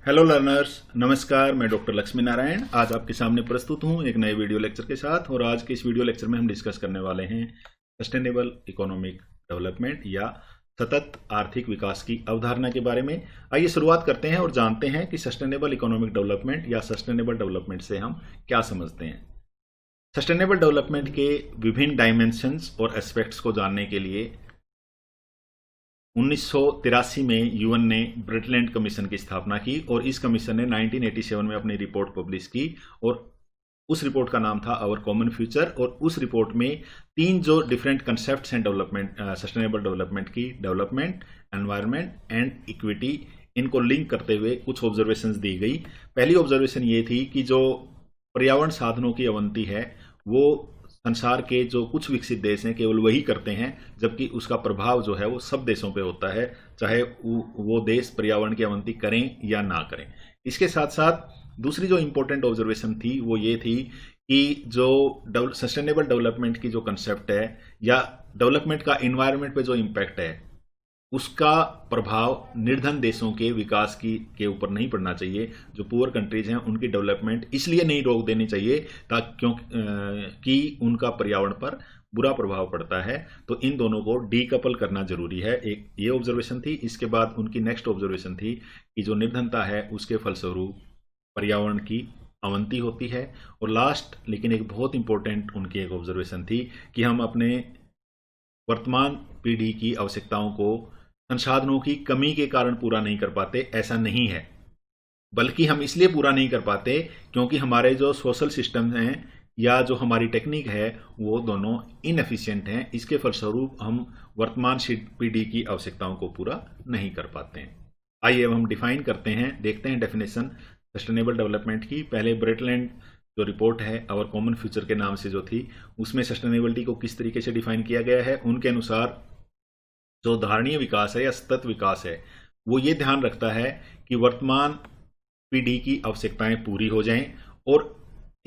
Hello learners, नमस्कार। मैं doctor Lakshmi Narayan आज आपके सामने प्रस्तुत हूं एक नए वीडियो लेक्चर के साथ। और आज के इस वीडियो लेक्चर में हम डिस्कस करने वाले हैं सस्टेनेबल इकोनॉमिक डेवलपमेंट या सतत आर्थिक विकास की अवधारणा के बारे में। आइए शुरुआत करते हैं और जानते हैं कि सस्टेनेबल इकोनॉमिक डेवलपमेंट या सस्टेनेबल डेवलपमेंट से हम क्या समझते हैं। सस्टेनेबल डेवलपमेंट के विभिन्न डायमेंशंस और एस्पेक्ट्स को जानने के लिए 1983 में यूएन ने ब्रिटलैंड कमीशन की स्थापना की और इस कमीशन ने 1987 में अपनी रिपोर्ट पब्लिश की और उस रिपोर्ट का नाम था आवर कॉमन फ्यूचर। और उस रिपोर्ट में तीन जो डिफरेंट कंसेप्ट्स हैं डेवलपमेंट, सस्टेनेबल डेवलपमेंट की, डेवलपमेंट, एनवायरनमेंट एंड इक्विटी, इनको लिंक करते हुए कुछ ऑब्जर्वेशंस दी गई। पहली ऑब्जर्वेशन ये थी कि जो पर्यावरण साधनों की अवनति है वो संसार के जो कुछ विकसित देश हैं केवल वही करते हैं, जबकि उसका प्रभाव जो है वो सब देशों पे होता है, चाहे वो देश पर्यावरण की अवनति करें या ना करें। इसके साथ साथ दूसरी जो इंपॉर्टेंट ऑब्जर्वेशन थी वो ये थी कि जो सस्टेनेबल डेवलपमेंट की जो कंसेप्ट है या डेवलपमेंट का इन्वायरमेंट पे जो इम्पैक्ट है उसका प्रभाव निर्धन देशों के विकास के ऊपर नहीं पड़ना चाहिए। जो पुअर कंट्रीज हैं उनकी डेवलपमेंट इसलिए नहीं रोक देनी चाहिए क्योंकि उनका पर्यावरण पर बुरा प्रभाव पड़ता है। तो इन दोनों को डीकपल करना जरूरी है। एक ये ऑब्जर्वेशन थी। इसके बाद उनकी नेक्स्ट ऑब्जर्वेशन थी कि जो निर्धनता है उसके फलस्वरूप पर्यावरण की अवनति होती है। और लास्ट लेकिन एक बहुत इंपॉर्टेंट उनकी एक ऑब्जर्वेशन थी कि हम अपने वर्तमान पीढ़ी की आवश्यकताओं को संसाधनों की कमी के कारण पूरा नहीं कर पाते। ऐसा नहीं है, बल्कि हम इसलिए पूरा नहीं कर पाते क्योंकि हमारे जो सोशल सिस्टम हैं या जो हमारी टेक्निक है वो दोनों इनएफिशिएंट हैं। इसके फलस्वरूप हम वर्तमान पीढ़ी की आवश्यकताओं को पूरा नहीं कर पाते हैं। आइए अब हम डिफाइन करते हैं, देखते हैं डेफिनेशन सस्टेनेबल डेवलपमेंट की। पहले ब्रिटलैंड जो रिपोर्ट है आवर कॉमन फ्यूचर के नाम से जो थी उसमें सस्टेनेबिलिटी को किस तरीके से डिफाइन किया गया है। उनके अनुसार जो धारणीय विकास है या सतत विकास है वो ये ध्यान रखता है कि वर्तमान पीढ़ी की आवश्यकताएं पूरी हो जाएं और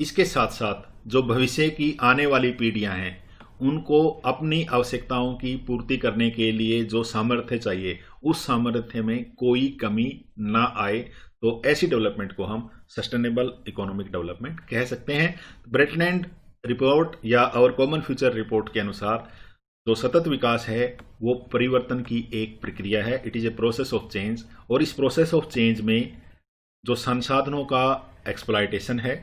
इसके साथ साथ जो भविष्य की आने वाली पीढ़ियां हैं उनको अपनी आवश्यकताओं की पूर्ति करने के लिए जो सामर्थ्य चाहिए उस सामर्थ्य में कोई कमी ना आए। तो ऐसी डेवलपमेंट को हम सस्टेनेबल इकोनॉमिक डेवलपमेंट कह सकते हैं। ब्रिटलैंड रिपोर्ट या आवर कॉमन फ्यूचर रिपोर्ट के अनुसार जो सतत विकास है वो परिवर्तन की एक प्रक्रिया है। It is a process of change. और इस प्रोसेस ऑफ चेंज में जो संसाधनों का एक्सप्लॉयटेशन है,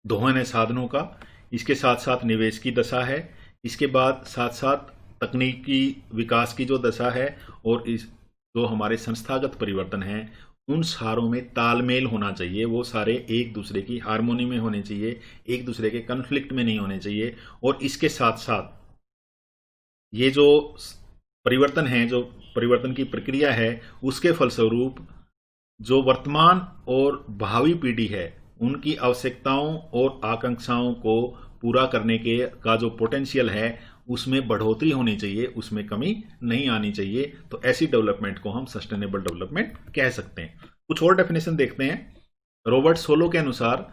दोहन है साधनों का, इसके साथ साथ निवेश की दशा है, इसके बाद साथ साथ तकनीकी विकास की जो दशा है और इस जो हमारे संस्थागत परिवर्तन हैं उन सारों में तालमेल होना चाहिए। वो सारे एक दूसरे की हार्मोनी में होने चाहिए, एक दूसरे के कन्फ्लिक्ट में नहीं होने चाहिए। और इसके साथ साथ ये जो परिवर्तन है, जो परिवर्तन की प्रक्रिया है, उसके फलस्वरूप जो वर्तमान और भावी पीढ़ी है उनकी आवश्यकताओं और आकांक्षाओं को पूरा करने के का जो पोटेंशियल है उसमें बढ़ोतरी होनी चाहिए, उसमें कमी नहीं आनी चाहिए। तो ऐसी डेवलपमेंट को हम सस्टेनेबल डेवलपमेंट कह सकते हैं। कुछ और डेफिनेशन देखते हैं। रॉबर्ट सोलो के अनुसार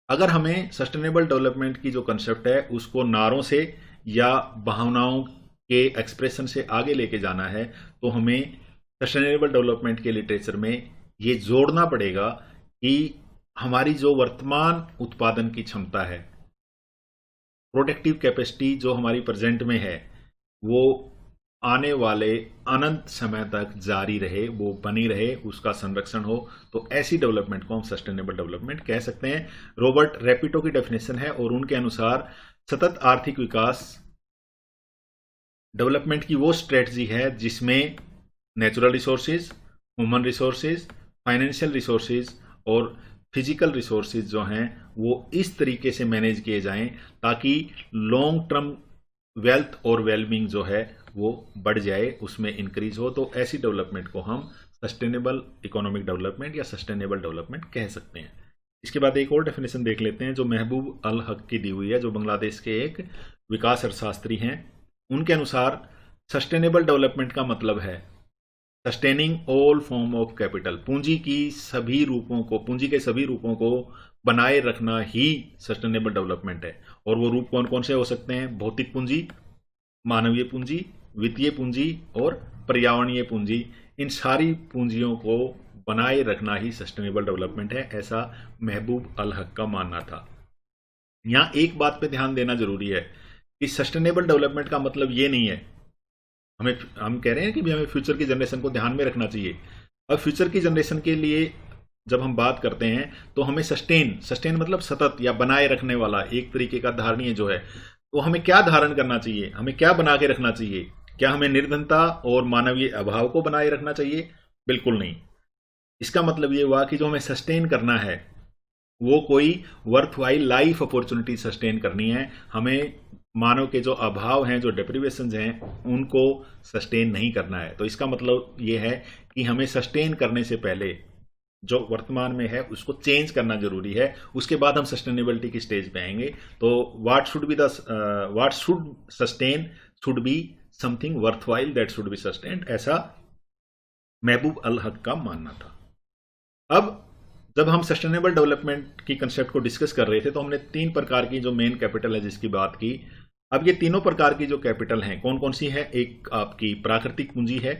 अगर हमें सस्टेनेबल डेवलपमेंट की जो कंसेप्ट है उसको नारों से या भावनाओं के एक्सप्रेशन से आगे लेके जाना है तो हमें सस्टेनेबल डेवलपमेंट के लिटरेचर में ये जोड़ना पड़ेगा कि हमारी जो वर्तमान उत्पादन की क्षमता है, प्रोडक्टिव कैपेसिटी जो हमारी प्रेजेंट में है, वो आने वाले अनंत समय तक जारी रहे, वो बनी रहे, उसका संरक्षण हो। तो ऐसी डेवलपमेंट को हम सस्टेनेबल डेवलपमेंट कह सकते हैं। रॉबर्ट रेपिटो की डेफिनेशन है और उनके अनुसार सतत आर्थिक विकास डेवलपमेंट की वो स्ट्रेटजी है जिसमें natural resources, human resources, financial resources और फिजिकल रिसोर्सेज जो हैं वो इस तरीके से मैनेज किए जाएं ताकि लॉन्ग टर्म वेल्थ और वेलबींग जो है वो बढ़ जाए, उसमें इंक्रीज हो। तो ऐसी डेवलपमेंट को हम सस्टेनेबल इकोनॉमिक डेवलपमेंट या सस्टेनेबल डेवलपमेंट कह सकते हैं। इसके बाद एक और डेफिनेशन देख लेते हैं जो महबूब अल हक की दी हुई है, जो बांग्लादेश के एक विकास अर्थशास्त्री हैं। उनके अनुसार सस्टेनेबल डेवलपमेंट का मतलब है sustaining all form of capital, पूंजी के सभी रूपों को बनाए रखना ही सस्टेनेबल डेवलपमेंट है। और वो रूप कौन कौन से हो सकते हैं? भौतिक पूंजी, मानवीय पूंजी, वित्तीय पूंजी और पर्यावरणीय पूंजी। इन सारी पूंजियों को बनाए रखना ही सस्टेनेबल डेवलपमेंट है, ऐसा महबूब अल हक का मानना था। यहाँ एक बात पे ध्यान देना जरूरी है कि सस्टेनेबल डेवलपमेंट का मतलब ये नहीं है हम कह रहे हैं कि भी हमें फ्यूचर की जनरेशन को ध्यान में रखना चाहिए। अब फ्यूचर की जनरेशन के लिए जब हम बात करते हैं तो हमें सस्टेन मतलब सतत या बनाए रखने वाला एक तरीके का धारणीय जो है, तो हमें क्या धारण करना चाहिए, हमें क्या बना के रखना चाहिए? क्या हमें निर्धनता और मानवीय अभाव को बनाए रखना चाहिए? बिल्कुल नहीं। इसका मतलब ये हुआ कि जो हमें सस्टेन करना है वो कोई वर्थवाइल लाइफ अपॉर्चुनिटी सस्टेन करनी है। हमें मानव के जो अभाव हैं, जो डेप्रिवेशंस हैं, उनको सस्टेन नहीं करना है। तो इसका मतलब ये है कि हमें सस्टेन करने से पहले जो वर्तमान में है उसको चेंज करना जरूरी है, उसके बाद हम सस्टेनेबिलिटी की स्टेज पे आएंगे। तो what should sustain should be something worthwhile that should be sustained, ऐसा महबूब अल हक का मानना था। अब जब हम सस्टेनेबल डेवलपमेंट की कंसेप्ट को डिस्कस कर रहे थे तो हमने 3 प्रकार की जो मेन कैपिटल है जिसकी बात की। अब ये तीनों प्रकार की जो कैपिटल हैं कौन कौन सी है? एक आपकी प्राकृतिक पूंजी है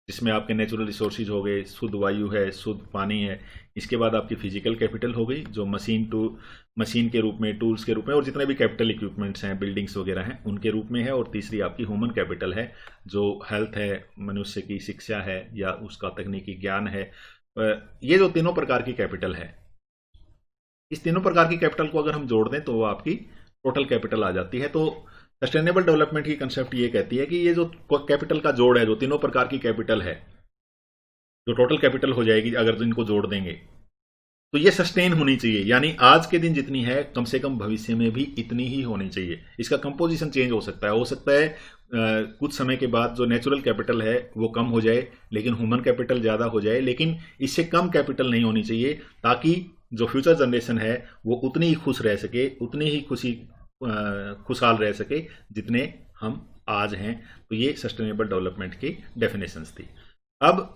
जिसमें आपके नेचुरल रिसोर्सेज हो गए, शुद्ध वायु है, शुद्ध पानी है। इसके बाद आपकी फिजिकल कैपिटल हो गई जो मशीन के रूप में, टूल्स के रूप में, और जितने भी कैपिटल इक्विपमेंट्स हैं, बिल्डिंग्स वगैरह हैं, उनके रूप में है। और तीसरी आपकी ह्यूमन कैपिटल है जो हेल्थ है, मनुष्य की शिक्षा है या उसका तकनीकी ज्ञान है। ये जो तीनों प्रकार की कैपिटल है, इस तीनों प्रकार की कैपिटल को अगर हम जोड़ दें तो वो आपकी टोटल कैपिटल आ जाती है। तो सस्टेनेबल डेवलपमेंट की कंसेप्ट ये कहती है कि ये जो कैपिटल का जोड़ है, जो तीनों प्रकार की कैपिटल है, जो टोटल कैपिटल हो जाएगी अगर इनको जोड़ देंगे, तो ये सस्टेन होनी चाहिए। यानी आज के दिन जितनी है कम से कम भविष्य में भी इतनी ही होनी चाहिए। इसका कंपोजिशन चेंज हो सकता है कुछ समय के बाद जो नेचुरल कैपिटल है वो कम हो जाए, लेकिन ह्यूमन कैपिटल ज्यादा हो जाए, लेकिन इससे कम कैपिटल नहीं होनी चाहिए, ताकि जो फ्यूचर जनरेशन है वो उतनी ही खुश रह सके, उतनी ही खुशहाल रह सके जितने हम आज हैं। तो ये सस्टेनेबल डेवलपमेंट की डेफिनेशंस थी। अब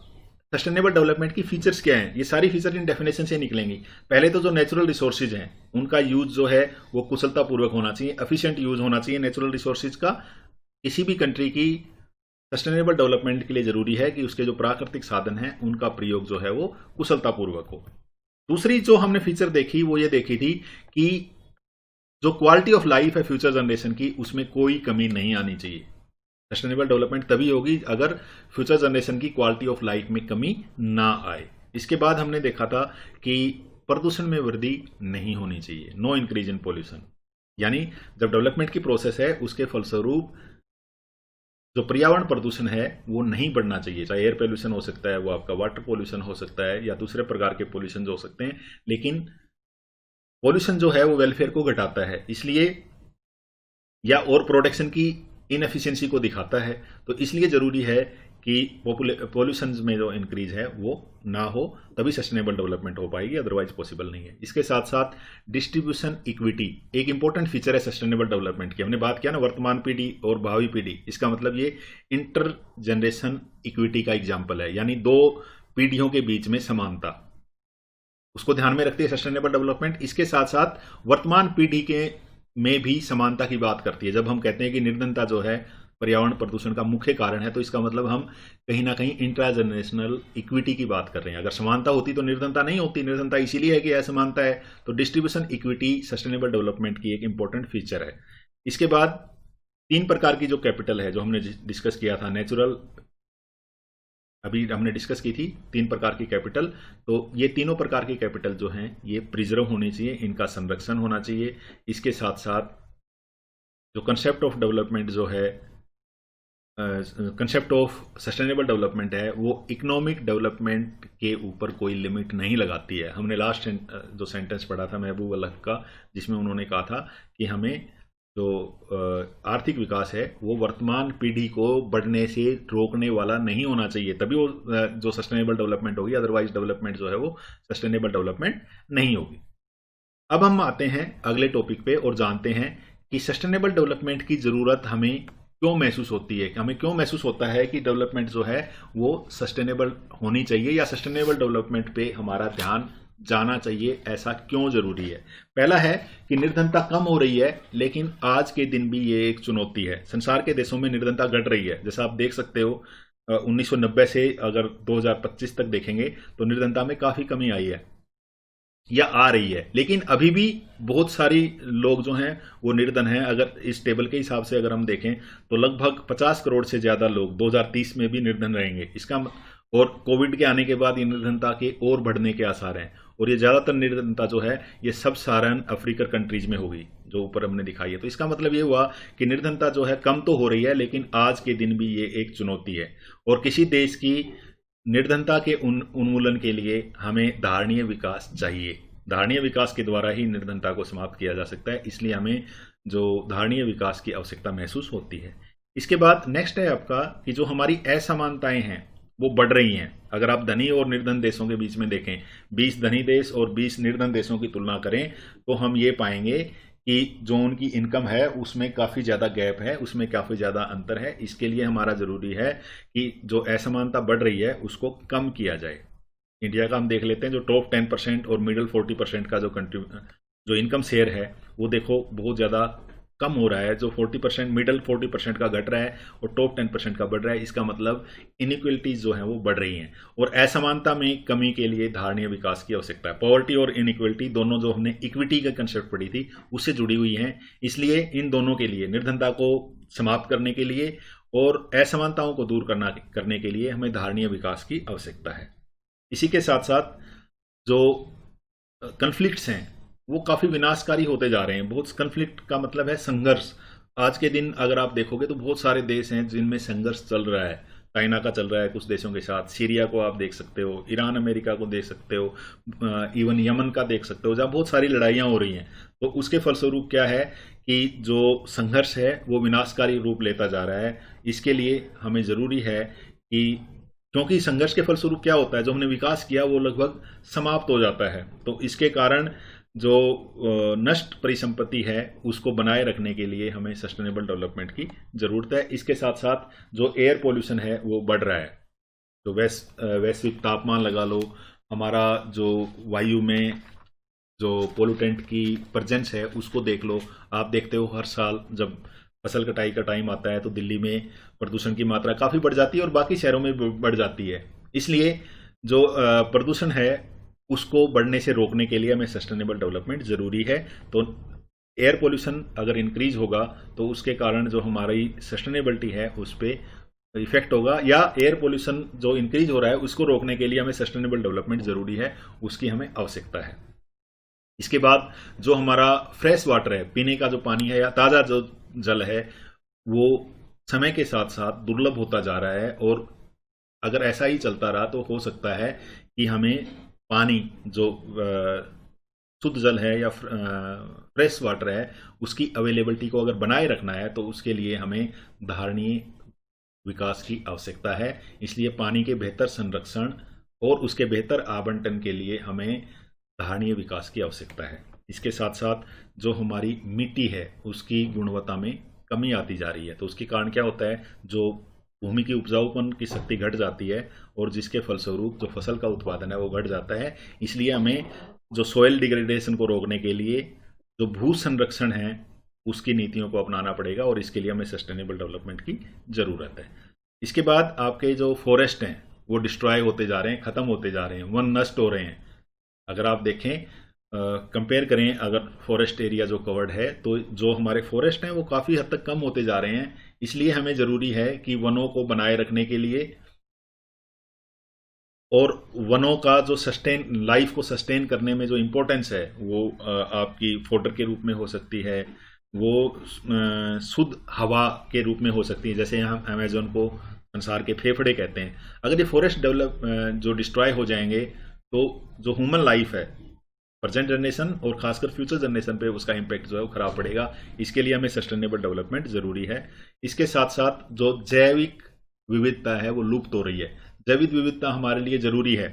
सस्टेनेबल डेवलपमेंट की फीचर्स क्या हैं? ये सारी फीचर इन डेफिनेशन से निकलेंगी। पहले तो जो नेचुरल रिसोर्सेज हैं उनका यूज जो है वो कुशलतापूर्वक होना चाहिए, एफिशिएंट यूज होना चाहिए नेचुरल रिसोर्सेज का। किसी भी कंट्री की सस्टेनेबल डेवलपमेंट के लिए जरूरी है कि उसके जो प्राकृतिक साधन हैं उनका प्रयोग जो है वो कुशलतापूर्वक हो। दूसरी जो हमने फीचर देखी वो ये देखी थी कि जो क्वालिटी ऑफ लाइफ है फ्यूचर जनरेशन की, उसमें कोई कमी नहीं आनी चाहिए। सस्टेनेबल डेवलपमेंट तभी होगी अगर फ्यूचर जनरेशन की क्वालिटी ऑफ लाइफ में कमी ना आए। इसके बाद हमने देखा था कि प्रदूषण में वृद्धि नहीं होनी चाहिए, नो इंक्रीज इन पोल्यूशन। यानी जब डेवलपमेंट की प्रोसेस है उसके फलस्वरूप जो पर्यावरण प्रदूषण है वो नहीं बढ़ना चाहिए। चाहे एयर पोल्यूशन हो सकता है, वो आपका वाटर पोल्यूशन हो सकता है, या दूसरे प्रकार के पोल्यूशन हो सकते हैं, लेकिन पोल्यूशन जो है वो वेलफेयर को घटाता है, इसलिए या और प्रोडक्शन की इनएफिशिएंसी को दिखाता है। तो इसलिए जरूरी है कि पोल्यूशन में जो इंक्रीज है वो ना हो, तभी सस्टेनेबल डेवलपमेंट हो पाएगी, अदरवाइज पॉसिबल नहीं है। इसके साथ साथ डिस्ट्रीब्यूशन इक्विटी एक इंपॉर्टेंट फीचर है सस्टेनेबल डेवलपमेंट की। हमने बात किया ना वर्तमान पीढ़ी और भावी पीढ़ी, इसका मतलब ये इंटर जनरेशन इक्विटी का एग्जाम्पल है, यानी 2 पीढ़ियों के बीच में समानता, उसको ध्यान में रखती है सस्टेनेबल डेवलपमेंट। इसके साथ साथ वर्तमान पीढ़ी के में भी समानता की बात करती है। जब हम कहते हैं कि निर्धनता जो है पर्यावरण प्रदूषण का मुख्य कारण है, तो इसका मतलब हम कहीं ना कहीं इंट्रा जनरेशनल इक्विटी की बात कर रहे हैं। अगर समानता होती तो निर्धनता नहीं होती, निर्धनता इसीलिए है कि असमानता है। तो डिस्ट्रीब्यूशन इक्विटी सस्टेनेबल डेवलपमेंट की एक इंपॉर्टेंट फीचर है। इसके बाद 3 प्रकार की जो कैपिटल है जो हमने डिस्कस किया था, नेचुरल अभी हमने डिस्कस की थी 3 प्रकार की कैपिटल। तो ये तीनों प्रकार की कैपिटल जो हैं ये प्रिजर्व होनी चाहिए, इनका संरक्षण होना चाहिए। इसके साथ साथ जो कंसेप्ट ऑफ डेवलपमेंट जो है, कंसेप्ट ऑफ सस्टेनेबल डेवलपमेंट है, वो इकोनॉमिक डेवलपमेंट के ऊपर कोई लिमिट नहीं लगाती है। हमने लास्ट जो सेंटेंस पढ़ा था महबूब अल हक का, जिसमें उन्होंने कहा था कि हमें जो आर्थिक विकास है वो वर्तमान पीढ़ी को बढ़ने से रोकने वाला नहीं होना चाहिए, तभी वो जो सस्टेनेबल डेवलपमेंट होगी, अदरवाइज डेवलपमेंट जो है वो सस्टेनेबल डेवलपमेंट नहीं होगी। अब हम आते हैं अगले टॉपिक पे और जानते हैं कि सस्टेनेबल डेवलपमेंट की जरूरत हमें क्यों महसूस होती है, हमें क्यों महसूस होता है कि डेवलपमेंट जो है वो सस्टेनेबल होनी चाहिए, या सस्टेनेबल डेवलपमेंट पे हमारा ध्यान जाना चाहिए, ऐसा क्यों जरूरी है। पहला है कि निर्धनता कम हो रही है, लेकिन आज के दिन भी ये एक चुनौती है। संसार के देशों में निर्धनता घट रही है। जैसा आप देख सकते हो 1990 से अगर 2025 तक देखेंगे तो निर्धनता में काफी कमी आई है या आ रही है, लेकिन अभी भी बहुत सारी लोग जो हैं वो निर्धन हैं। अगर इस टेबल के हिसाब से अगर हम देखें तो लगभग 50 करोड़ से ज्यादा लोग 2030 में भी निर्धन रहेंगे। और कोविड के आने के बाद ये निर्धनता के और बढ़ने के आसार हैं, और ये ज्यादातर निर्धनता जो है ये सब साहारन अफ्रीकन कंट्रीज में होगी जो ऊपर हमने दिखाई है। तो इसका मतलब ये हुआ कि निर्धनता जो है कम तो हो रही है, लेकिन आज के दिन भी ये एक चुनौती है। और किसी देश की निर्धनता के उन्मूलन के लिए हमें धारणीय विकास चाहिए। धारणीय विकास के द्वारा ही निर्धनता को समाप्त किया जा सकता है, इसलिए हमें जो धारणीय विकास की आवश्यकता महसूस होती है। इसके बाद नेक्स्ट है आपका कि जो हमारी असमानताएं हैं वो बढ़ रही हैं। अगर आप धनी और निर्धन देशों के बीच में देखें, 20 धनी देश और 20 निर्धन देशों की तुलना करें तो हम ये पाएंगे कि जो उनकी इनकम है उसमें काफ़ी ज़्यादा गैप है, उसमें काफ़ी ज़्यादा अंतर है। इसके लिए हमारा ज़रूरी है कि जो असमानता बढ़ रही है उसको कम किया जाए। इंडिया का हम देख लेते हैं, जो टॉप 10% और मिडिल 40% का जो इनकम शेयर है वो देखो बहुत ज़्यादा कम हो रहा है। जो 40% मिडिल 40% का घट रहा है और टॉप 10% का बढ़ रहा है। इसका मतलब इनइक्वलिटीज जो है वो बढ़ रही हैं, और असमानता में कमी के लिए धारणीय विकास की आवश्यकता है। पॉवर्टी और इनइक्वलिटी दोनों जो हमने इक्विटी का कंसेप्ट पढ़ी थी उससे जुड़ी हुई हैं, इसलिए इन दोनों के लिए, निर्धनता को समाप्त करने के लिए और असमानताओं को दूर करने के लिए हमें धारणीय विकास की आवश्यकता है। इसी के साथ साथ जो कन्फ्लिक्ट्स हैं वो काफी विनाशकारी होते जा रहे हैं। बहुत कन्फ्लिक्ट का मतलब है संघर्ष। आज के दिन अगर आप देखोगे तो बहुत सारे देश हैं जिनमें संघर्ष चल रहा है। चाइना का चल रहा है कुछ देशों के साथ, सीरिया को आप देख सकते हो, ईरान अमेरिका को देख सकते हो, इवन यमन का देख सकते हो, जहाँ बहुत सारी लड़ाइयाँ हो रही हैं। तो उसके फलस्वरूप क्या है कि जो संघर्ष है वो विनाशकारी रूप लेता जा रहा है। इसके लिए हमें ज़रूरी है कि, क्योंकि संघर्ष के फलस्वरूप क्या होता है, जो हमने विकास किया वो लगभग समाप्त हो जाता है। तो इसके कारण जो नष्ट परिसंपत्ति है उसको बनाए रखने के लिए हमें सस्टेनेबल डेवलपमेंट की ज़रूरत है। इसके साथ साथ जो एयर पोल्यूशन है वो बढ़ रहा है। तो वैश्विक तापमान लगा लो, हमारा जो वायु में जो पोल्यूटेंट की प्रेजेंस है उसको देख लो। आप देखते हो हर साल जब फसल कटाई का टाइम आता है तो दिल्ली में प्रदूषण की मात्रा काफ़ी बढ़ जाती है और बाकी शहरों में बढ़ जाती है। इसलिए जो प्रदूषण है उसको बढ़ने से रोकने के लिए हमें सस्टेनेबल डेवलपमेंट ज़रूरी है। तो एयर पोल्यूशन अगर इंक्रीज होगा तो उसके कारण जो हमारी सस्टेनेबिलिटी है उस पर इफेक्ट होगा, या एयर पोल्यूशन जो इंक्रीज हो रहा है उसको रोकने के लिए हमें सस्टेनेबल डेवलपमेंट ज़रूरी है, उसकी हमें आवश्यकता है। इसके बाद जो हमारा फ्रेश वाटर है, पीने का जो पानी है या ताज़ा जो जल है, वो समय के साथ साथ दुर्लभ होता जा रहा है। और अगर ऐसा ही चलता रहा तो हो सकता है कि हमें पानी जो शुद्ध जल है या फ्रेश वाटर है उसकी अवेलेबिलिटी को अगर बनाए रखना है तो उसके लिए हमें धारणीय विकास की आवश्यकता है। इसलिए पानी के बेहतर संरक्षण और उसके बेहतर आवंटन के लिए हमें धारणीय विकास की आवश्यकता है। इसके साथ साथ जो हमारी मिट्टी है उसकी गुणवत्ता में कमी आती जा रही है। तो उसके कारण क्या होता है, जो भूमि की उपजाऊपन की शक्ति घट जाती है और जिसके फलस्वरूप जो फसल का उत्पादन है वो घट जाता है। इसलिए हमें जो सॉइल डिग्रेडेशन को रोकने के लिए जो भू संरक्षण है उसकी नीतियों को अपनाना पड़ेगा, और इसके लिए हमें सस्टेनेबल डेवलपमेंट की ज़रूरत है। इसके बाद आपके जो फॉरेस्ट हैं वो डिस्ट्रॉय होते जा रहे हैं, ख़त्म होते जा रहे हैं, वन नष्ट हो रहे हैं। अगर आप देखें, कंपेयर करें, अगर फॉरेस्ट एरिया जो कवर्ड है तो जो हमारे फॉरेस्ट हैं वो काफ़ी हद तक कम होते जा रहे हैं। इसलिए हमें ज़रूरी है कि वनों को बनाए रखने के लिए और वनों का जो लाइफ को सस्टेन करने में जो इम्पोर्टेंस है वो आपकी फोडर के रूप में हो सकती है, वो शुद्ध हवा के रूप में हो सकती है। जैसे यहाँ अमेजोन को संसार के फेफड़े कहते हैं। अगर ये फॉरेस्ट जो डिस्ट्रॉय हो जाएंगे तो जो ह्यूमन लाइफ है, प्रेजेंट जनरेशन और खासकर फ्यूचर जनरेशन पे उसका इम्पैक्ट जो है वो खराब पड़ेगा। इसके लिए हमें सस्टेनेबल डेवलपमेंट ज़रूरी है। इसके साथ साथ जो जैविक विविधता है वो लुप्त हो रही है। जैविक विविधता हमारे लिए ज़रूरी है।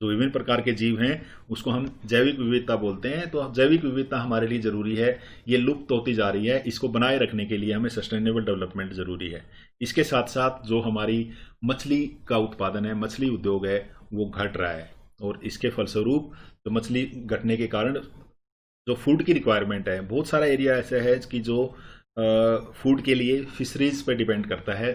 जो विभिन्न प्रकार के जीव हैं उसको हम जैविक विविधता बोलते हैं। तो जैविक विविधता हमारे लिए ज़रूरी है, ये लुप्त होती जा रही है। इसको बनाए रखने के लिए हमें सस्टेनेबल डेवलपमेंट ज़रूरी है। इसके साथ साथ जो हमारी मछली का उत्पादन है, मछली उद्योग है, वो घट रहा है, और इसके फलस्वरूप तो मछली घटने के कारण जो फूड की रिक्वायरमेंट है, बहुत सारा एरिया ऐसा है कि जो फूड के लिए फिशरीज पे डिपेंड करता है,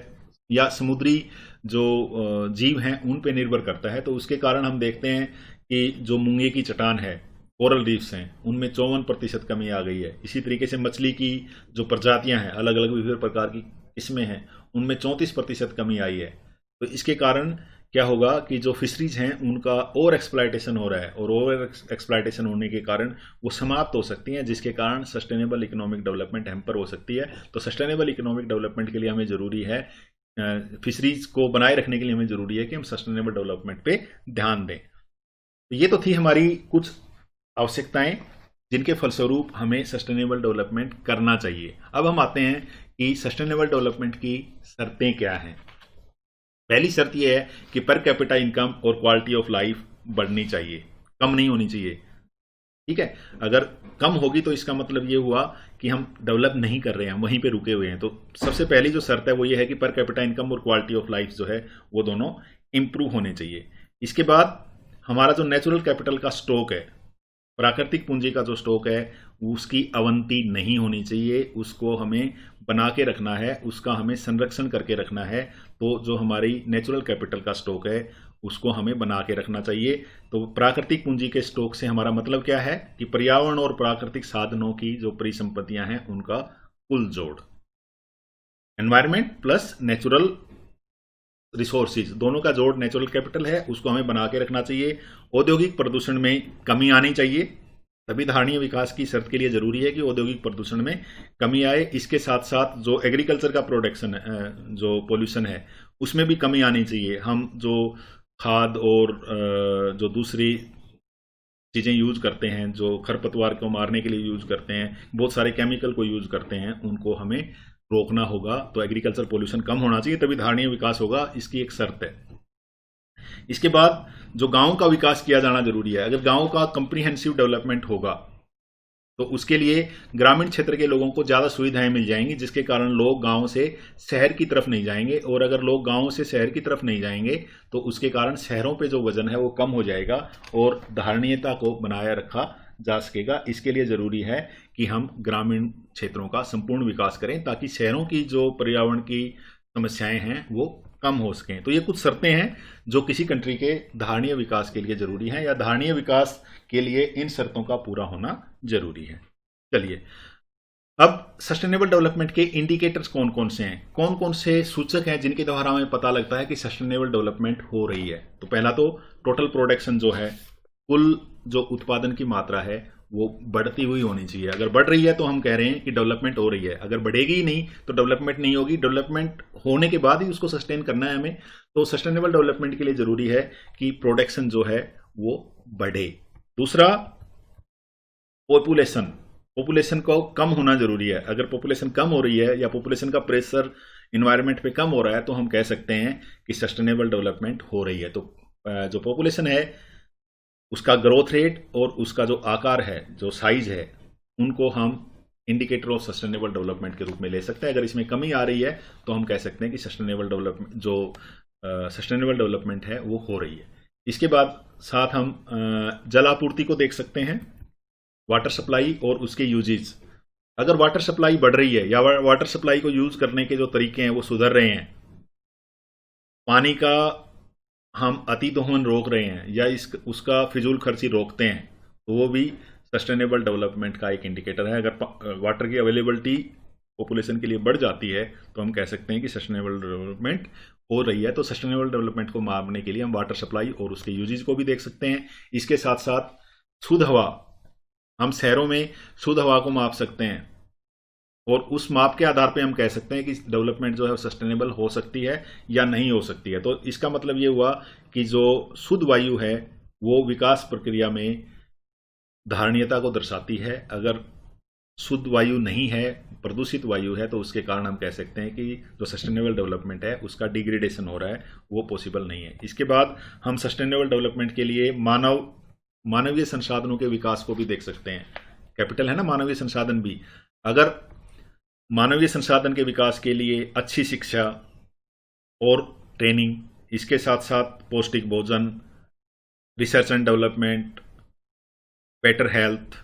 या समुद्री जो जीव हैं उन पे निर्भर करता है। तो उसके कारण हम देखते हैं कि जो मूंगे की चट्टान है, कोरल रीफ्स हैं, उनमें 54% कमी आ गई है। इसी तरीके से मछली की जो प्रजातियां हैं, अलग अलग विभिन्न प्रकार की किस्में हैं, उनमें 34% कमी आई है। तो इसके कारण क्या होगा कि जो फिशरीज हैं उनका ओवर एक्सप्लॉयटेशन हो रहा है, और ओवर एक्सप्लॉयटेशन होने के कारण वो समाप्त हो सकती हैं, जिसके कारण सस्टेनेबल इकोनॉमिक डेवलपमेंट हैम्पर हो सकती है। तो सस्टेनेबल इकोनॉमिक डेवलपमेंट के लिए हमें ज़रूरी है, फिशरीज को बनाए रखने के लिए हमें ज़रूरी है कि हम सस्टेनेबल डेवलपमेंट पे ध्यान दें। तो ये तो थी हमारी कुछ आवश्यकताएं जिनके फलस्वरूप हमें सस्टेनेबल डेवलपमेंट करना चाहिए। अब हम आते हैं कि सस्टेनेबल डेवलपमेंट की शर्तें क्या हैं। पहली शर्त यह है कि पर कैपिटा इनकम और क्वालिटी ऑफ लाइफ बढ़नी चाहिए, कम नहीं होनी चाहिए। ठीक है, अगर कम होगी तो इसका मतलब ये हुआ कि हम डेवलप नहीं कर रहे हैं, वहीं पे रुके हुए हैं। तो सबसे पहली जो शर्त है वो ये है कि पर कैपिटा इनकम और क्वालिटी ऑफ लाइफ जो है वो दोनों इंप्रूव होने चाहिए। इसके बाद हमारा जो नेचुरल कैपिटल का स्टॉक है, प्राकृतिक पूंजी का जो स्टॉक है, उसकी अवनति नहीं होनी चाहिए, उसको हमें बना के रखना है, उसका हमें संरक्षण करके रखना है। तो जो हमारी नेचुरल कैपिटल का स्टॉक है उसको हमें बना के रखना चाहिए। तो प्राकृतिक पूंजी के स्टॉक से हमारा मतलब क्या है कि पर्यावरण और प्राकृतिक साधनों की जो परिसंपत्तियां हैं उनका कुल जोड़, एनवायरमेंट प्लस नेचुरल रिसोर्सेज, दोनों का जोड़ नेचुरल कैपिटल है, उसको हमें बना के रखना चाहिए। औद्योगिक प्रदूषण में कमी आनी चाहिए, तभी धारणीय विकास की शर्त के लिए जरूरी है कि औद्योगिक प्रदूषण में कमी आए। इसके साथ साथ जो एग्रीकल्चर का प्रोडक्शन जो पोल्यूशन है उसमें भी कमी आनी चाहिए। हम जो खाद और जो दूसरी चीज़ें यूज करते हैं, जो खरपतवार को मारने के लिए यूज करते हैं, बहुत सारे केमिकल को यूज करते हैं, उनको हमें रोकना होगा। तो एग्रीकल्चर पोल्यूशन कम होना चाहिए, तभी धारणीय विकास होगा, इसकी एक शर्त है। इसके बाद जो गांव का विकास किया जाना जरूरी है। अगर गांव का कंप्रीहेंसिव डेवलपमेंट होगा तो उसके लिए ग्रामीण क्षेत्र के लोगों को ज़्यादा सुविधाएं मिल जाएंगी, जिसके कारण लोग गांव से शहर की तरफ नहीं जाएंगे। और अगर लोग गांव से शहर की तरफ नहीं जाएंगे तो उसके कारण शहरों पे जो वजन है वो कम हो जाएगा और धारणीयता को बनाए रखा जा सकेगा। इसके लिए ज़रूरी है कि हम ग्रामीण क्षेत्रों का संपूर्ण विकास करें, ताकि शहरों की जो पर्यावरण की समस्याएं हैं वो कम हो सकें। तो ये कुछ शर्तें हैं जो किसी कंट्री के धारणीय विकास के लिए जरूरी हैं, या धारणीय विकास के लिए इन शर्तों का पूरा होना जरूरी है। चलिए, अब सस्टेनेबल डेवलपमेंट के इंडिकेटर्स कौन कौन से हैं, कौन कौन से सूचक हैं जिनके द्वारा हमें पता लगता है कि सस्टेनेबल डेवलपमेंट हो रही है। तो पहला तो टोटल प्रोडक्शन जो है, कुल जो उत्पादन की मात्रा है वो बढ़ती हुई होनी चाहिए। अगर बढ़ रही है तो हम कह रहे हैं कि डेवलपमेंट हो रही है। अगर बढ़ेगी ही नहीं तो डेवलपमेंट नहीं होगी। डेवलपमेंट होने के बाद ही उसको सस्टेन करना है हमें। तो सस्टेनेबल डेवलपमेंट के लिए जरूरी है कि प्रोडक्शन जो है वो बढ़े। दूसरा, पॉपुलेशन को कम होना जरूरी है। अगर पॉपुलेशन कम हो रही है या पॉपुलेशन का प्रेशर इन्वायरमेंट पे कम हो रहा है तो हम कह सकते हैं कि सस्टेनेबल डेवलपमेंट हो रही है। तो जो पॉपुलेशन है उसका ग्रोथ रेट और उसका जो आकार है, जो साइज है, उनको हम इंडिकेटर ऑफ सस्टेनेबल डेवलपमेंट के रूप में ले सकते हैं। अगर इसमें कमी आ रही है तो हम कह सकते हैं कि सस्टेनेबल डेवलपमेंट है वो हो रही है। इसके बाद साथ हम जल आपूर्ति को देख सकते हैं, वाटर सप्लाई और उसके यूजेज। अगर वाटर सप्लाई बढ़ रही है या वाटर सप्लाई को यूज करने के जो तरीके हैं वो सुधर रहे हैं, पानी का हम अति दोहन रोक रहे हैं या उसका फिजूल खर्ची रोकते हैं, तो वो भी सस्टेनेबल डेवलपमेंट का एक इंडिकेटर है। अगर वाटर की अवेलेबिलिटी पॉपुलेशन के लिए बढ़ जाती है तो हम कह सकते हैं कि सस्टेनेबल डेवलपमेंट हो रही है। तो सस्टेनेबल डेवलपमेंट को मापने के लिए हम वाटर सप्लाई और उसके यूजेज को भी देख सकते हैं। इसके साथ साथ शुद्ध हवा, हम शहरों में शुद्ध हवा को माप सकते हैं और उस माप के आधार पे हम कह सकते हैं कि डेवलपमेंट जो है सस्टेनेबल हो सकती है या नहीं हो सकती है। तो इसका मतलब ये हुआ कि जो शुद्ध वायु है वो विकास प्रक्रिया में धारणीयता को दर्शाती है। अगर शुद्ध वायु नहीं है, प्रदूषित वायु है, तो उसके कारण हम कह सकते हैं कि जो सस्टेनेबल डेवलपमेंट है उसका डिग्रेडेशन हो रहा है, वो पॉसिबल नहीं है। इसके बाद हम सस्टेनेबल डेवलपमेंट के लिए मानवीय संसाधनों के विकास को भी देख सकते हैं। कैपिटल है ना मानवीय संसाधन भी। अगर मानवीय संसाधन के विकास के लिए अच्छी शिक्षा और ट्रेनिंग, इसके साथ साथ पौष्टिक भोजन, research and development, better health,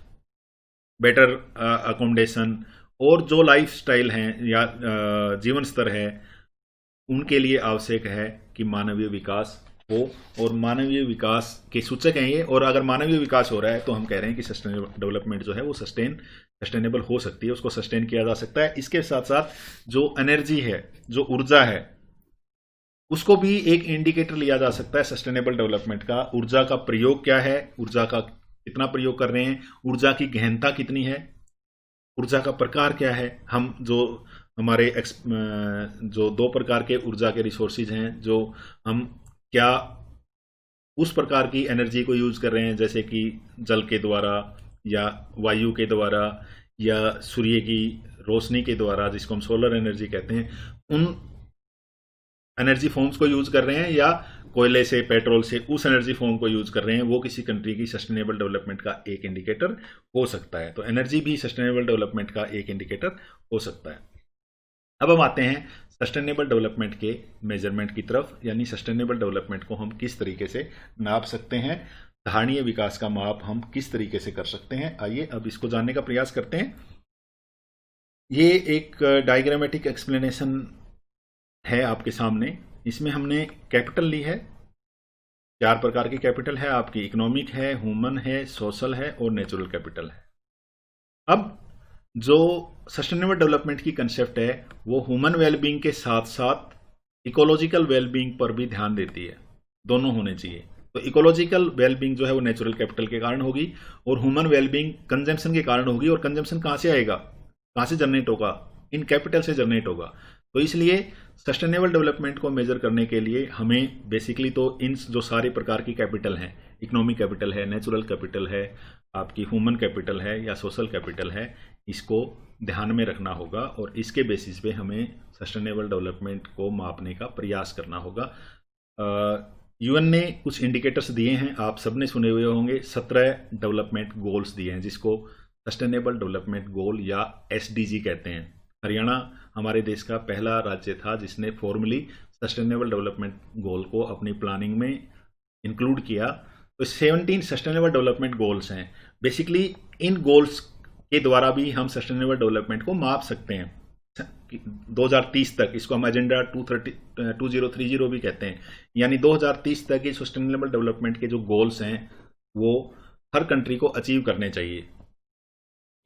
better accommodation और जो लाइफ स्टाइल हैं या जीवन स्तर है उनके लिए आवश्यक है कि मानवीय विकास हो, और मानवीय विकास के सूचक हैं ये। और अगर मानवीय विकास हो रहा है तो हम कह रहे हैं कि सस्टेनेबल डेवलपमेंट जो है वो सस्टेनेबल हो सकती है, उसको सस्टेन किया जा सकता है। इसके साथ साथ जो एनर्जी है, जो ऊर्जा है, उसको भी एक इंडिकेटर लिया जा सकता है सस्टेनेबल डेवलपमेंट का। ऊर्जा का प्रयोग क्या है, ऊर्जा का कितना प्रयोग कर रहे हैं, ऊर्जा की गहनता कितनी है, ऊर्जा का प्रकार क्या है। हम जो हमारे जो 2 प्रकार के ऊर्जा के रिसोर्सेज हैं, जो हम क्या उस प्रकार की एनर्जी को यूज कर रहे हैं, जैसे कि जल के द्वारा या वायु के द्वारा या सूर्य की रोशनी के द्वारा, जिसको हम सोलर एनर्जी कहते हैं, उन एनर्जी फॉर्म्स को यूज कर रहे हैं, या कोयले से, पेट्रोल से उस एनर्जी फॉर्म को यूज कर रहे हैं, वो किसी कंट्री की सस्टेनेबल डेवलपमेंट का एक इंडिकेटर हो सकता है। तो एनर्जी भी सस्टेनेबल डेवलपमेंट का एक इंडिकेटर हो सकता है। अब हम आते हैं सस्टेनेबल डेवलपमेंट के मेजरमेंट की तरफ, यानी सस्टेनेबल डेवलपमेंट को हम किस तरीके से नाप सकते हैं, धारणीय विकास का माप हम किस तरीके से कर सकते हैं। आइए अब इसको जानने का प्रयास करते हैं। ये एक डायग्रामेटिक एक्सप्लेनेशन है आपके सामने। इसमें हमने कैपिटल ली है, 4 प्रकार की कैपिटल है आपकी, इकोनॉमिक है, ह्यूमन है, सोशल है और नेचुरल कैपिटल है। अब जो सस्टेनेबल डेवलपमेंट की कंसेप्ट है वो ह्यूमन वेलबींग के साथ साथ इकोलॉजिकल वेलबींग पर भी ध्यान देती है, दोनों होने चाहिए। तो इकोलॉजिकल वेलबींग जो है वो नेचुरल कैपिटल के कारण होगी, और ह्यूमन वेलबींग कंजम्पशन के कारण होगी। और कंजम्पशन कहां से आएगा, कहां से जनरेट होगा, इन कैपिटल से जनरेट होगा। तो इसलिए सस्टेनेबल डेवलपमेंट को मेजर करने के लिए हमें बेसिकली तो इन जो सारे प्रकार की कैपिटल हैं, इकोनॉमिक कैपिटल है, नेचुरल कैपिटल है, आपकी ह्यूमन कैपिटल है या सोशल कैपिटल है, इसको ध्यान में रखना होगा, और इसके बेसिस पे हमें सस्टेनेबल डेवलपमेंट को मापने का प्रयास करना होगा। यूएन ने कुछ इंडिकेटर्स दिए हैं, आप सबने सुने हुए होंगे। 17 डेवलपमेंट गोल्स दिए हैं, जिसको सस्टेनेबल डेवलपमेंट गोल या एसडीजी कहते हैं। हरियाणा हमारे देश का पहला राज्य था जिसने फॉर्मली सस्टेनेबल डेवलपमेंट गोल को अपनी प्लानिंग में इंक्लूड किया। तो 17 सस्टेनेबल डेवलपमेंट गोल्स हैं। बेसिकली इन गोल्स के द्वारा भी हम सस्टेनेबल डेवलपमेंट को माप सकते हैं 2030 तक। इसको हम एजेंडा 2030 भी कहते हैं, यानी 2030 तक ये सस्टेनेबल डेवलपमेंट के जो गोल्स हैं वो हर कंट्री को अचीव करने चाहिए।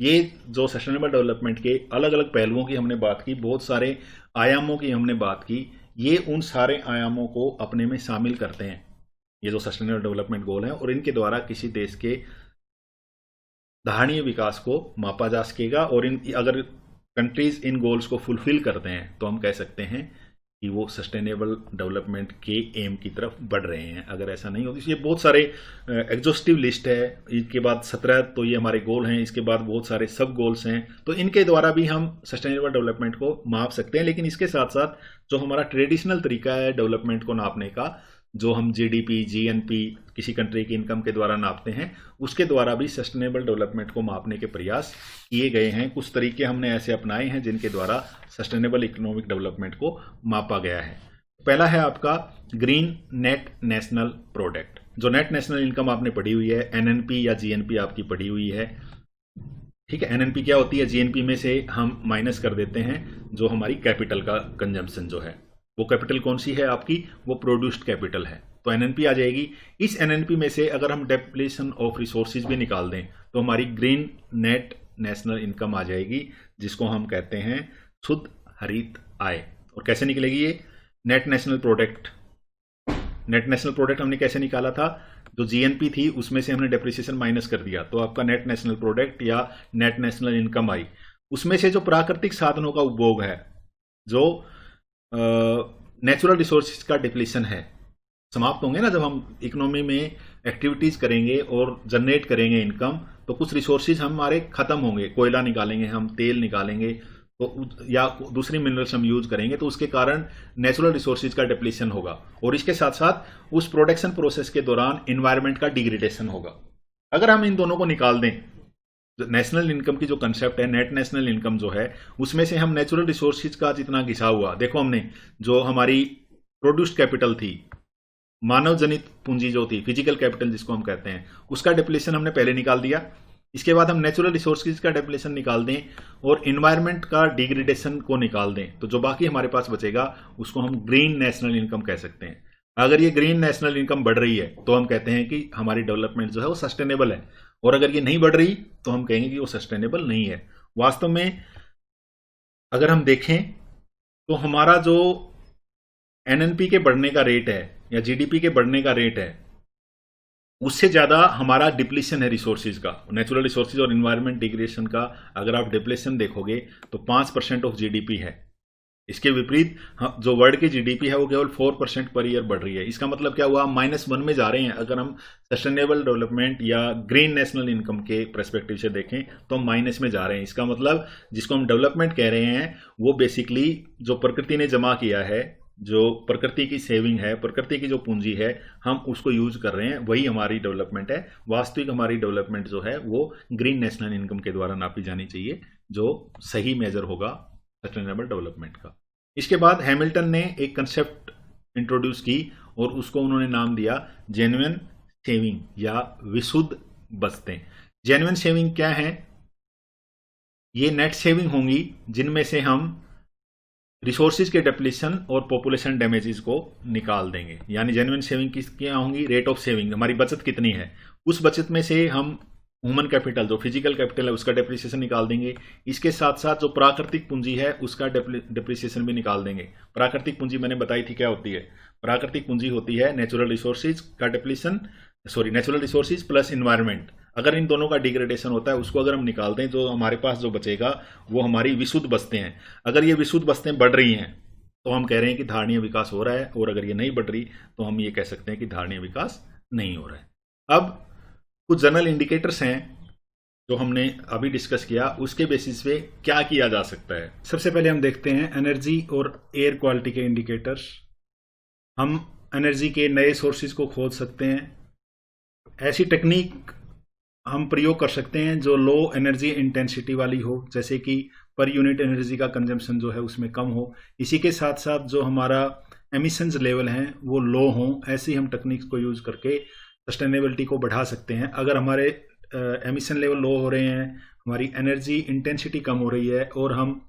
ये जो सस्टेनेबल डेवलपमेंट के अलग अलग पहलुओं की हमने बात की, बहुत सारे आयामों की हमने बात की, ये उन सारे आयामों को अपने में शामिल करते हैं, ये जो सस्टेनेबल डेवलपमेंट गोल हैं, और इनके द्वारा किसी देश के धारणीय विकास को मापा जा सकेगा। और अगर कंट्रीज इन गोल्स को फुलफिल करते हैं तो हम कह सकते हैं कि वो सस्टेनेबल डेवलपमेंट के एम की तरफ बढ़ रहे हैं। अगर ऐसा नहीं होता, ये बहुत सारे एग्जॉस्टिव लिस्ट है, इसके बाद 17 तो ये हमारे गोल हैं, इसके बाद बहुत सारे सब गोल्स हैं, तो इनके द्वारा भी हम सस्टेनेबल डेवलपमेंट को माप सकते हैं। लेकिन इसके साथ साथ जो हमारा ट्रेडिशनल तरीका है डेवलपमेंट को नापने का, जो हम जीडीपी, जीएनपी किसी कंट्री की इनकम के द्वारा नापते हैं, उसके द्वारा भी सस्टेनेबल डेवलपमेंट को मापने के प्रयास किए गए हैं। कुछ तरीके हमने ऐसे अपनाए हैं जिनके द्वारा सस्टेनेबल इकोनॉमिक डेवलपमेंट को मापा गया है। पहला है आपका ग्रीन नेट नेशनल प्रोडक्ट। जो नेट नेशनल इनकम आपने पढ़ी हुई है, एनएनपी या जीएनपी आपकी पढ़ी हुई है, ठीक है। एनएनपी क्या होती है, जीएनपी में से हम माइनस कर देते हैं जो हमारी कैपिटल का कंजम्पशन जो है, वो कैपिटल कौन सी है आपकी, वो प्रोड्यूस्ड कैपिटल है, तो एनएनपी आ जाएगी। इस एनएनपी में से अगर हम डेप्लीशन ऑफ रिसोर्सेज भी निकाल दें तो हमारी ग्रीन नेट नेशनल इनकम आ जाएगी, जिसको हम कहते हैं शुद्ध हरित आय। और कैसे निकलेगी ये net national product? Net national product हमने कैसे निकाला था, जो जीएनपी थी उसमें से हमने डेप्रिसिएशन माइनस कर दिया, तो आपका नेट नेशनल प्रोडक्ट या नेट नेशनल इनकम आई। उसमें से जो प्राकृतिक साधनों का उपभोग है, जो नेचुरल रिसोर्सेज का डिप्लीशन है, समाप्त होंगे ना। जब हम इकोनॉमी में एक्टिविटीज करेंगे और जनरेट करेंगे इनकम, तो कुछ रिसोर्सेज हमारे खत्म होंगे, कोयला निकालेंगे हम, तेल निकालेंगे, तो या दूसरी मिनरल्स हम यूज करेंगे, तो उसके कारण नेचुरल रिसोर्सेज का डिप्लीशन होगा। और इसके साथ साथ उस प्रोडक्शन प्रोसेस के दौरान एनवायरनमेंट का डिग्रेडेशन होगा। अगर हम इन दोनों को निकाल दें, नेशनल इनकम की जो कंसेप्ट है, नेट नेशनल इनकम जो है, उसमें से हम नेचुरल रिसोर्सेज का जितना घिसा हुआ, देखो हमने जो हमारी प्रोड्यूस्ड कैपिटल थी, मानव जनित पूंजी जो थी, फिजिकल कैपिटल जिसको हम कहते हैं, उसका डिप्लीशन हमने पहले निकाल दिया। इसके बाद हम नेचुरल रिसोर्सेज का डेफिनेशन निकाल दें और इन्वायरमेंट का डिग्रेडेशन को निकाल दें, तो जो बाकी हमारे पास बचेगा उसको हम ग्रीन नेशनल इनकम कह सकते हैं। अगर ये ग्रीन नेशनल इनकम बढ़ रही है तो हम कहते हैं कि हमारी डेवलपमेंट जो है वो सस्टेनेबल है, और अगर ये नहीं बढ़ रही तो हम कहेंगे कि वो सस्टेनेबल नहीं है। वास्तव में अगर हम देखें तो हमारा जो एनएनपी के बढ़ने का रेट है या जीडीपी के बढ़ने का रेट है, उससे ज्यादा हमारा डिप्लीशन है रिसोर्सेज का, नेचुरल रिसोर्सेज और इन्वायरमेंट डिग्रेडेशन का। अगर आप डिप्लीशन देखोगे तो 5% ऑफ जीडीपी है। इसके विपरीत जो वर्ल्ड की जीडीपी है वो केवल 4% पर ईयर बढ़ रही है। इसका मतलब क्या हुआ, -1 में जा रहे हैं। अगर हम सस्टेनेबल डेवलपमेंट या ग्रीन नेशनल इनकम के पर्सपेक्टिव से देखें तो हम माइनस में जा रहे हैं। इसका मतलब जिसको हम डेवलपमेंट कह रहे हैं वो बेसिकली जो प्रकृति ने जमा किया है, जो प्रकृति की सेविंग है, प्रकृति की जो पूंजी है, हम उसको यूज कर रहे हैं, वही हमारी डेवलपमेंट है। वास्तविक हमारी डेवलपमेंट जो है वो ग्रीन नेशनल इनकम के द्वारा नापी जानी चाहिए, जो सही मेजर होगा सस्टेनेबल डेवलपमेंट का। इसके बाद हैमिल्टन ने एक कंसेप्ट इंट्रोड्यूस की और उसको उन्होंने नाम दिया जेन्युइन सेविंग या विशुद्ध बचतें। जेन्युइन सेविंग क्या है? ये नेट सेविंग होंगी जिनमें से हम रिसोर्सेज के डिप्लीशन और पॉपुलेशन डैमेजेस को निकाल देंगे। यानी जेन्युइन सेविंग किस क्या होंगी? रेट ऑफ सेविंग, हमारी बचत कितनी है, उस बचत में से हम ह्यूमन कैपिटल जो फिजिकल कैपिटल है उसका डेप्रिसिएशन निकाल देंगे। इसके साथ साथ जो प्राकृतिक पूंजी है उसका डेप्रिसिएशन भी निकाल देंगे। प्राकृतिक पूंजी मैंने बताई थी क्या होती है। प्राकृतिक पूंजी होती है नेचुरल रिसोर्सेज का depletion, natural resources plus environment. अगर इन दोनों का डिग्रेडेशन होता है उसको अगर हम निकाल दें, जो हमारे पास जो बचेगा वो हमारी विशुद्ध बचतें हैं। अगर ये विशुद्ध बचतें बढ़ रही हैं तो हम कह रहे हैं कि धारणीय विकास हो रहा है, और अगर ये नहीं बढ़ रही तो हम ये कह सकते हैं कि धारणीय विकास नहीं हो रहा है। अब कुछ जनरल इंडिकेटर्स हैं जो हमने अभी डिस्कस किया, उसके बेसिस पे क्या किया जा सकता है। सबसे पहले हम देखते हैं एनर्जी और एयर क्वालिटी के इंडिकेटर्स। हम एनर्जी के नए सोर्सेज को खोज सकते हैं। ऐसी टेक्निक हम प्रयोग कर सकते हैं जो लो एनर्जी इंटेंसिटी वाली हो, जैसे कि पर यूनिट एनर्जी का कंजम्पशन जो है उसमें कम हो। इसी के साथ साथ जो हमारा एमिशंस लेवल हैं वो लो हों। ऐसी हम टेक्निक्स को यूज करके सस्टेनेबिलिटी को बढ़ा सकते हैं। अगर हमारे एमिशन लेवल लो हो रहे हैं, हमारी एनर्जी इंटेंसिटी कम हो रही है और हम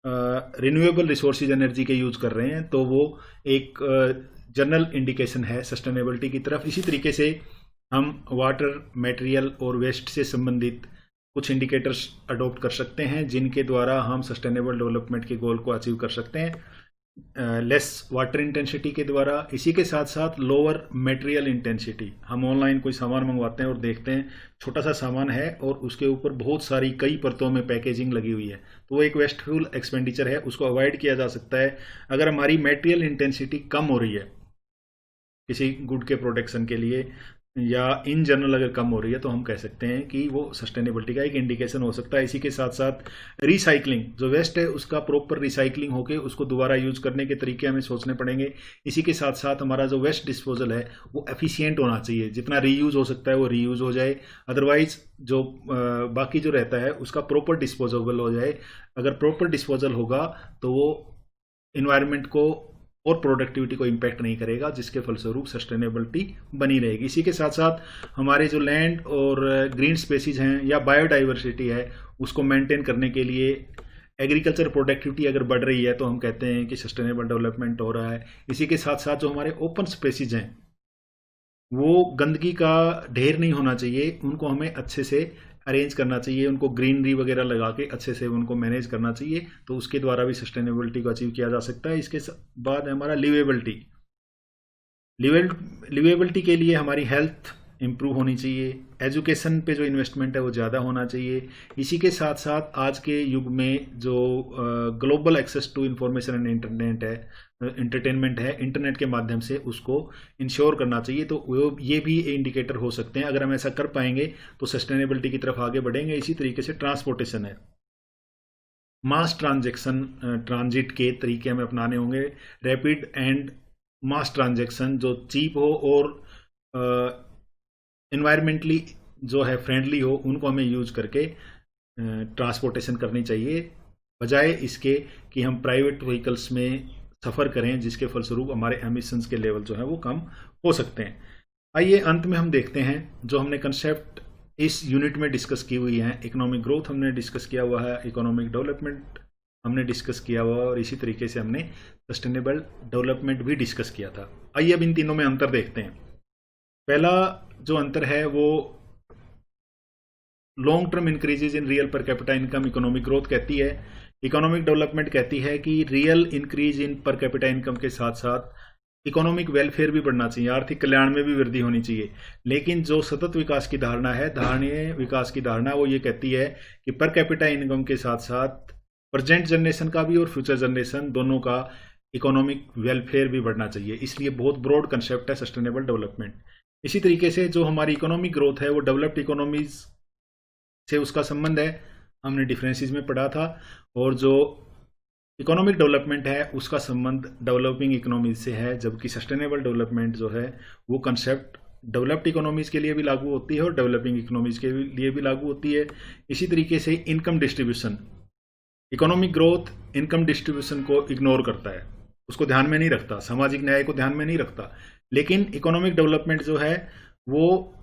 रिन्यूएबल रिसोर्सेज एनर्जी के यूज कर रहे हैं, तो वो एक जनरल इंडिकेशन है सस्टेनेबिलिटी की तरफ। इसी तरीके से हम वाटर, मटेरियल और वेस्ट से संबंधित कुछ इंडिकेटर्स अडॉप्ट कर सकते हैं जिनके द्वारा हम सस्टेनेबल डेवलपमेंट के गोल को अचीव कर सकते हैं लेस वाटर इंटेंसिटी के द्वारा। इसी के साथ साथ लोअर मटेरियल इंटेंसिटी। हम ऑनलाइन कोई सामान मंगवाते हैं और देखते हैं छोटा सा सामान है और उसके ऊपर बहुत सारी कई परतों में पैकेजिंग लगी हुई है, तो वो एक वेस्टफुल एक्सपेंडिचर है, उसको अवॉइड किया जा सकता है। अगर हमारी मटेरियल इंटेंसिटी कम हो रही है किसी गुड के प्रोडक्शन के लिए या इन जनरल अगर कम हो रही है, तो हम कह सकते हैं कि वो सस्टेनेबिलिटी का एक इंडिकेशन हो सकता है। इसी के साथ साथ रिसाइकलिंग, जो वेस्ट है उसका प्रॉपर रिसाइकलिंग होकर उसको दोबारा यूज करने के तरीके हमें सोचने पड़ेंगे। इसी के साथ साथ हमारा जो वेस्ट डिस्पोजल है वो एफिशिएंट होना चाहिए, जितना रीयूज हो सकता है वो रीयूज हो जाए। अदरवाइज जो बाकी जो रहता है उसका प्रॉपर डिस्पोजेबल हो जाए। अगर प्रॉपर डिस्पोजल होगा तो वो इन्वायरमेंट को और प्रोडक्टिविटी को इम्पैक्ट नहीं करेगा, जिसके फलस्वरूप सस्टेनेबिलिटी बनी रहेगी। इसी के साथ साथ हमारे जो लैंड और ग्रीन स्पेसीज हैं या बायोडाइवर्सिटी है उसको मेंटेन करने के लिए एग्रीकल्चर प्रोडक्टिविटी अगर बढ़ रही है तो हम कहते हैं कि सस्टेनेबल डेवलपमेंट हो रहा है। इसी के साथ साथ जो हमारे ओपन स्पेसीज हैं वो गंदगी का ढेर नहीं होना चाहिए, उनको हमें अच्छे से अरेंज करना चाहिए, उनको ग्रीनरी वगैरह लगा के अच्छे से उनको मैनेज करना चाहिए, तो उसके द्वारा भी सस्टेनेबिलिटी को अचीव किया जा सकता है। इसके बाद हमारा लिवेबिलिटी। लिवेबिलिटी के लिए हमारी हेल्थ इंप्रूव होनी चाहिए, एजुकेशन पे जो इन्वेस्टमेंट है वो ज़्यादा होना चाहिए। इसी के साथ साथ आज के युग में जो global access to information and entertainment है, इंटरनेट के माध्यम से उसको इंश्योर करना चाहिए। तो ये भी इंडिकेटर हो सकते हैं। अगर हम ऐसा कर पाएंगे तो सस्टेनेबिलिटी की तरफ आगे बढ़ेंगे। इसी तरीके से ट्रांसपोर्टेशन है, मास ट्रांजिट के तरीके हमें अपनाने होंगे। रैपिड एंड मास ट्रांजैक्शन जो चीप हो और इन्वायरमेंटली जो है फ्रेंडली हो, उनको हमें यूज करके ट्रांसपोर्टेशन करनी चाहिए, बजाय इसके कि हम प्राइवेट व्हीकल्स में सफ़र करें, जिसके फलस्वरूप हमारे एमिशंस के लेवल जो है वो कम हो सकते हैं। आइए अंत में हम देखते हैं जो हमने कंसेप्ट इस यूनिट में डिस्कस की हुई हैं। इकोनॉमिक ग्रोथ हमने डिस्कस किया हुआ है, इकोनॉमिक डेवलपमेंट हमने डिस्कस किया हुआ है और इसी तरीके से हमने सस्टेनेबल डेवलपमेंट भी डिस्कस किया था। आइए अब इन तीनों में अंतर देखते हैं। पहला जो अंतर है वो long term increases in real per capita income economic growth कहती है। इकोनॉमिक डेवलपमेंट कहती है कि real increase in per capita income के साथ साथ इकोनॉमिक वेलफेयर भी बढ़ना चाहिए, आर्थिक कल्याण में भी वृद्धि होनी चाहिए। लेकिन जो सतत विकास की धारणा है, धारणीय विकास की धारणा, वो ये कहती है कि पर कैपिटा इनकम के साथ साथ प्रेजेंट जनरेशन का भी और फ्यूचर जनरेशन दोनों का इकोनॉमिक वेलफेयर भी बढ़ना चाहिए। इसलिए बहुत ब्रॉड कंसेप्ट है सस्टेनेबल डेवलपमेंट। इसी तरीके से जो हमारी इकोनॉमिक ग्रोथ है वो डेवलप्ड इकोनॉमीज से उसका संबंध है, हमने डिफरेंसेस में पढ़ा था। और जो इकोनॉमिक डेवलपमेंट है उसका संबंध डेवलपिंग इकोनॉमीज से है, जबकि सस्टेनेबल डेवलपमेंट जो है वो कंसेप्ट डेवलप्ड इकोनॉमीज के लिए भी लागू होती है और डेवलपिंग इकोनॉमीज के लिए भी लागू होती है। इसी तरीके से income distribution, economic growth income distribution को इग्नोर करता है, उसको ध्यान में नहीं रखता, सामाजिक न्याय को ध्यान में नहीं रखता। लेकिन इकोनॉमिक डेवलपमेंट जो है वो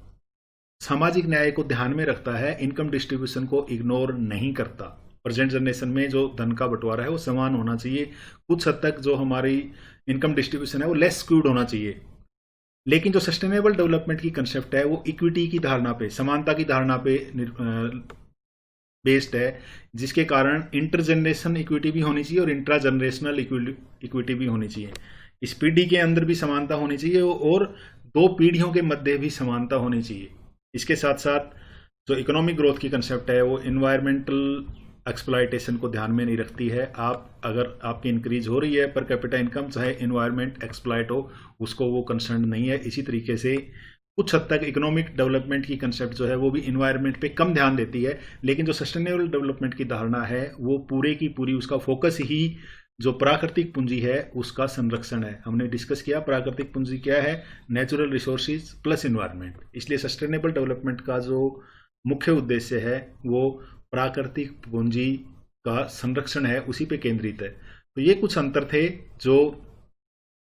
सामाजिक न्याय को ध्यान में रखता है, इनकम डिस्ट्रीब्यूशन को इग्नोर नहीं करता। प्रेजेंट जनरेशन में जो धन का बंटवारा है वो समान होना चाहिए। कुछ हद तक जो हमारी इनकम डिस्ट्रीब्यूशन है वो लेस स्क्यूड होना चाहिए। लेकिन जो सस्टेनेबल डेवलपमेंट की कंसेप्ट है वो इक्विटी की धारणा पे, समानता की धारणा पे बेस्ड है, जिसके कारण इंटर जनरेशन इक्विटी भी होनी चाहिए और इंट्रा जनरेशनल इक्विटी भी होनी चाहिए। इस पीढ़ी के अंदर भी समानता होनी चाहिए और दो पीढ़ियों के मध्य भी समानता होनी चाहिए। इसके साथ साथ जो इकोनॉमिक ग्रोथ की कंसेप्ट है वो इन्वायरमेंटल एक्सप्लॉयटेशन को ध्यान में नहीं रखती है। आप अगर आपकी इंक्रीज हो रही है पर कैपिटा इनकम, चाहे इन्वायरमेंट एक्सप्लॉयट हो, उसको वो कंसर्न नहीं है। इसी तरीके से कुछ हद तक इकोनॉमिक डेवलपमेंट की कंसेप्ट जो है वो भी इन्वायरमेंट पे कम ध्यान देती है। लेकिन जो सस्टेनेबल डेवलपमेंट की धारणा है वो पूरे की पूरी उसका फोकस ही जो प्राकृतिक पूंजी है उसका संरक्षण है। हमने डिस्कस किया प्राकृतिक पूंजी क्या है, नेचुरल रिसोर्सेज प्लस इन्वायरमेंट। इसलिए सस्टेनेबल डेवलपमेंट का जो मुख्य उद्देश्य है वो प्राकृतिक पूंजी का संरक्षण है, उसी पे केंद्रित है। तो ये कुछ अंतर थे जो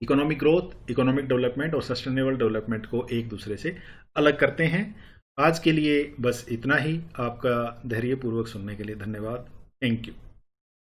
इकोनॉमिक ग्रोथ, इकोनॉमिक डेवलपमेंट और सस्टेनेबल डेवलपमेंट को एक दूसरे से अलग करते हैं। आज के लिए बस इतना ही। आपका धैर्यपूर्वक सुनने के लिए धन्यवाद। Thank you.